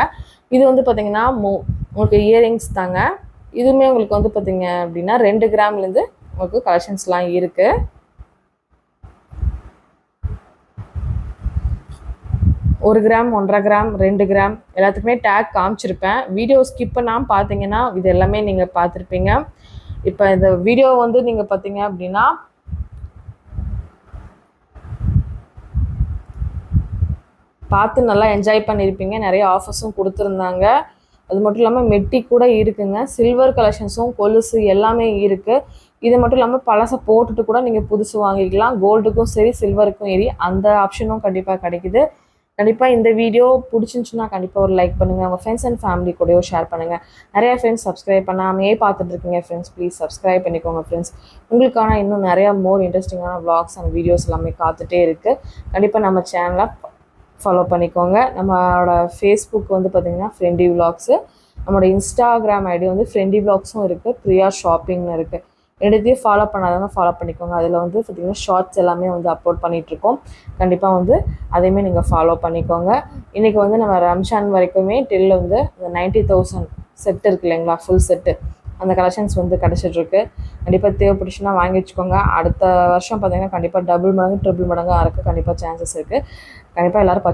இது வந்து பார்த்திங்கன்னா உங்களுக்கு இயரிங்ஸ் தாங்க. இதுவுமே உங்களுக்கு வந்து பார்த்திங்க அப்படின்னா 2 கிராம்லேருந்து உங்களுக்கு கலெக்ஷன்ஸ்லாம் இருக்குது. 1 கிராம், 1.5 கிராம், 2 கிராம் எல்லாத்துக்குமே டேக் காமிச்சிருப்பேன். வீடியோ ஸ்கிப் பண்ணாமல் பார்த்தீங்கன்னா இது எல்லாமே நீங்கள் பார்த்துருப்பீங்க. இப்போ இந்த வீடியோ வந்து நீங்கள் பார்த்தீங்க அப்படின்னா பார்த்து நல்லா என்ஜாய் பண்ணியிருப்பீங்க. நிறைய ஆஃபர்ஸும் கொடுத்துருந்தாங்க. அது மட்டும் இல்லாமல் மெட்டி கூட இருக்குங்க. சில்வர் கலெக்ஷன்ஸும் கொலுசு எல்லாமே இருக்குது. இது மட்டும் இல்லாமல் பழசை போட்டுட்டு கூட நீங்கள் புதுசு வாங்கிக்கலாம். கோல்டுக்கும் சரி சில்வருக்கும் சரி அந்த ஆப்ஷனும் கண்டிப்பாக கிடைக்குது. கண்டிப்பாக இந்த வீடியோ பிடிச்சிருந்துச்சுன்னா கண்டிப்பாக ஒரு லைக் பண்ணுங்கள். உங்கள் ஃப்ரெண்ட்ஸ் அண்ட் ஃபேமிலி கூடயோ ஷேர் பண்ணுங்கள். நிறையா ஃப்ரெண்ட்ஸ் சப்ஸ்கிரைப் பண்ணாமையே பார்த்துட்ருக்கீங்க ஃப்ரெண்ட்ஸ். ப்ளீஸ் சப்ஸ்கிரைப் பண்ணிக்கோங்க ஃப்ரெண்ட்ஸ். உங்களுக்கான இன்னும் நிறையா மோர் இன்ட்ரெஸ்டிங்கான vlogs அண்ட் வீடியோஸ் எல்லாமே காத்துட்டே இருக்குது. கண்டிப்பாக நம்ம சேனலை ஃபாலோ பண்ணிக்கோங்க. நம்மளோட ஃபேஸ்புக் வந்து பார்த்திங்கன்னா ஃப்ரெண்டி விலாக்ஸு, நம்மளோட இன்ஸ்டாகிராம் ஐடி வந்து ஃப்ரெண்டி விலாக்ஸும் இருக்குது, பிரியா ஷாப்பிங்னு இருக்குது. ரெண்டுத்தையும் ஃபாலோ பண்ணாதவங்க ஃபாலோ பண்ணிக்கோங்க. அதில் வந்து பார்த்திங்கன்னா ஷார்ட்ஸ் எல்லாமே வந்து அப்லோட் பண்ணிகிட்ருக்கோம். கண்டிப்பாக வந்து அதையுமே நீங்கள் ஃபாலோ பண்ணிக்கோங்க. இன்றைக்கி வந்து நம்ம ரம்ஜான் வரைக்குமே டில் வந்து இந்த 90,000 செட்டு இருக்குது இல்லைங்களா, ஃபுல் செட்டு, அந்த கலெக்ஷன்ஸ் வந்து கிடச்சிட்ருக்கு. கண்டிப்பாக தேவைப்பட்டுச்சுன்னா வாங்கி வச்சுக்கோங்க. அடுத்த வருஷம் பார்த்திங்கன்னா கண்டிப்பாக டபுள் மடங்கு ட்ரிபிள் மடங்கு ஆகிறதுக்கு கண்டிப்பாக சான்சஸ் இருக்குது. கண்டிப்பாக எல்லோரும்